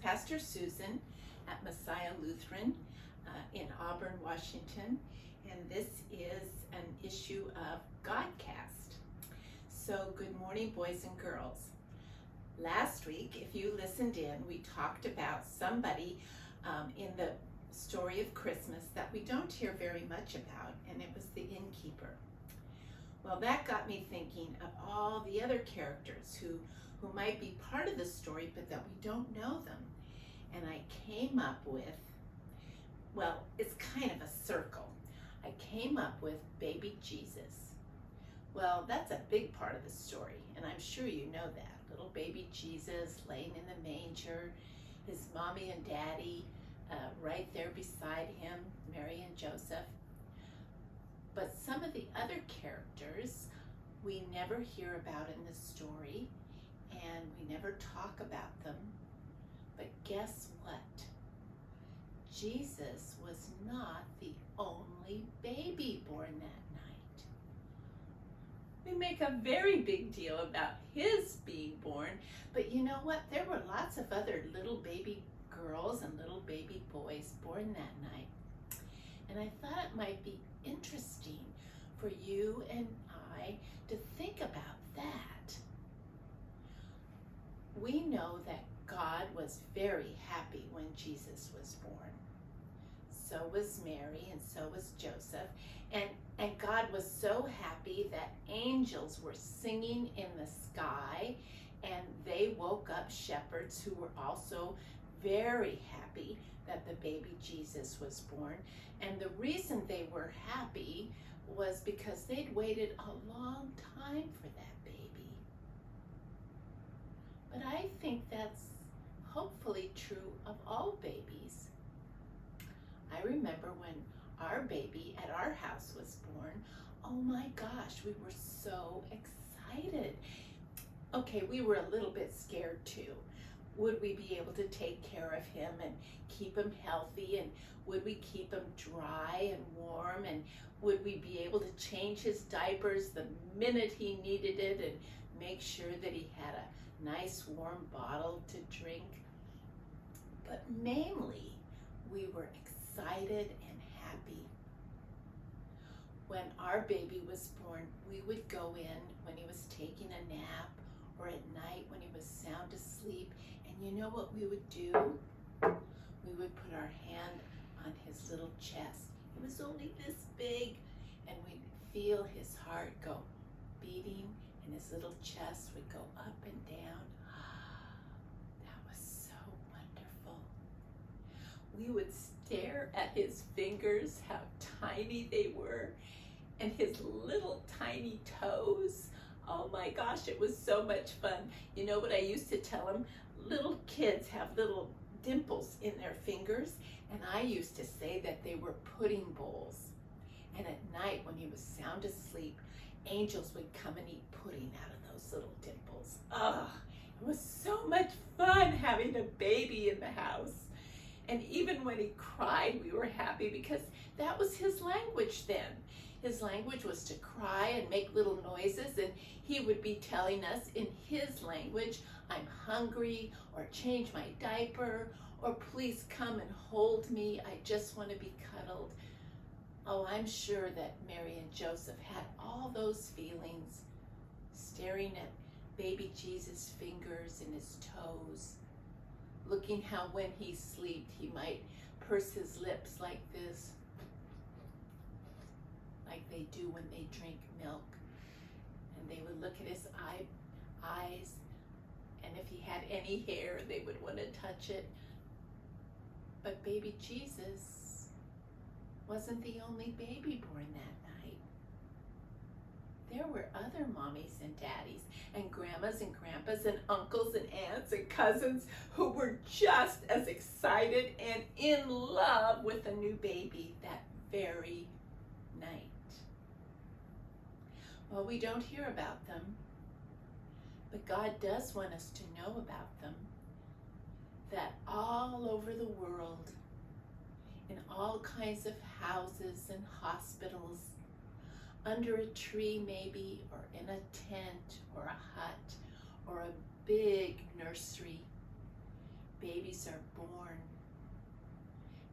Pastor Susan at Messiah Lutheran in Auburn, Washington, and this is an issue of GodCast. So good morning, boys and girls. Last week, if you listened in, we talked about somebody in the story of Christmas that we don't hear very much about, and it was the innkeeper. Well, that got me thinking of all the other characters who might be part of the story, but that we don't know them. And I came up with, well, it's kind of a circle. I came up with baby Jesus. Well, that's a big part of the story, and I'm sure you know that. Little baby Jesus laying in the manger, his mommy and daddy right there beside him, Mary and Joseph. But some of the other characters we never hear about in the story, and we never talk about them. But guess what? Jesus was not the only baby born that night. We make a very big deal about his being born, but you know what? There were lots of other little baby girls and little baby boys born that night. And I thought it might be interesting for you and I to think about that. We know that God was very happy when Jesus was born. So was Mary, and so was Joseph. And God was so happy that angels were singing in the sky, and they woke up shepherds who were also very happy that the baby Jesus was born. And the reason they were happy was because they'd waited a long time for that baby. But I think that's hopefully true of all babies. I remember when our baby at our house was born, oh my gosh, we were so excited. Okay, we were a little bit scared too. Would we be able to take care of him and keep him healthy, and would we keep him dry and warm, and would we be able to change his diapers the minute he needed it and make sure that he had a nice warm bottle to drink? But mainly, we were excited and happy. When our baby was born, we would go in when he was taking a nap or at night when he was sound asleep, and you know what we would do? We would put our hand on his little chest. It was only this big, and we'd feel his heart go beating, and his little chest would go up and down. That was so wonderful. We would stare at his fingers, how tiny they were, and his little tiny toes. Oh my gosh, it was so much fun. You know what I used to tell him? Little kids have little dimples in their fingers, and I used to say that they were pudding bowls. And at night when he was sound asleep, angels would come and eat pudding out of those little dimples. It was so much fun having a baby in the house. And even when he cried, we were happy because that was his language then. His language was to cry and make little noises, and he would be telling us in his language, I'm hungry, or change my diaper, or please come and hold me, I just want to be cuddled. Oh, I'm sure that Mary and Joseph had all those feelings, staring at baby Jesus' fingers and his toes, looking how when he slept, he might purse his lips like this, like they do when they drink milk. And they would look at his eyes, and if he had any hair, they would want to touch it. But baby Jesus wasn't the only baby born that night. There were other mommies and daddies and grandmas and grandpas and uncles and aunts and cousins who were just as excited and in love with a new baby that very night. Well, we don't hear about them, but God does want us to know about them, that all over the world, in all kinds of houses and hospitals, under a tree maybe, or in a tent or a hut or a big nursery, babies are born.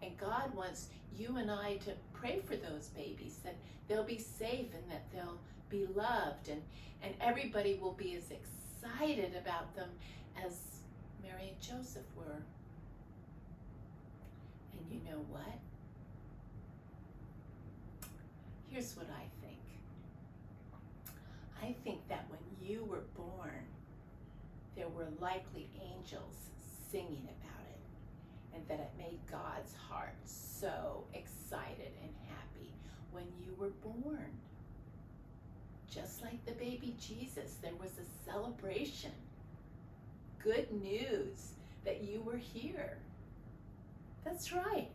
And God wants you and I to pray for those babies, that they'll be safe and that they'll be loved, and everybody will be as excited about them as Mary and Joseph were. And you know what? Here's what I think. I think that when you were born, there were likely angels singing about it, and that it made God's heart so excited and happy when you were born. Just like the baby Jesus, there was a celebration. Good news that you were here. That's right.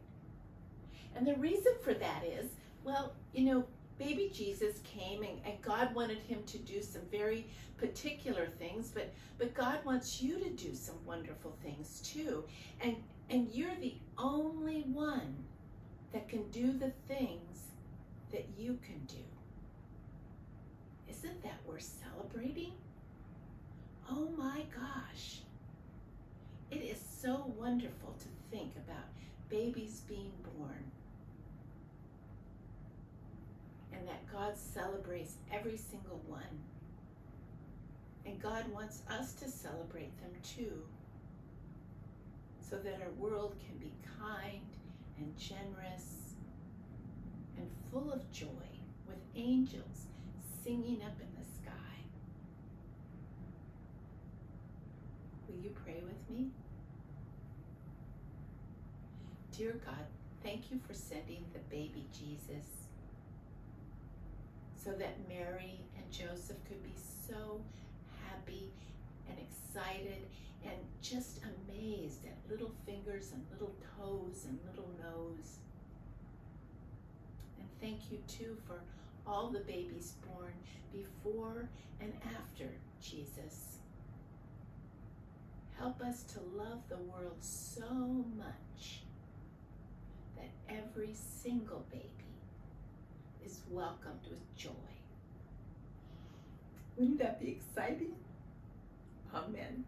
And the reason for that is, well, you know, baby Jesus came and God wanted him to do some very particular things, but God wants you to do some wonderful things too. And you're the only one that can do the things that you can do. Isn't that worth celebrating? Oh my gosh. It is so wonderful to think about babies being born, and that God celebrates every single one. And God wants us to celebrate them too, so that our world can be kind and generous and full of joy, with angels singing up in the sky. Will you pray with me? Dear God, thank you for sending the baby Jesus so that Mary and Joseph could be so happy and excited and just amazed at little fingers and little toes and little nose. And thank you too for all the babies born before and after Jesus. Help us to love the world so much that every single baby is welcomed with joy. Wouldn't that be exciting? Amen.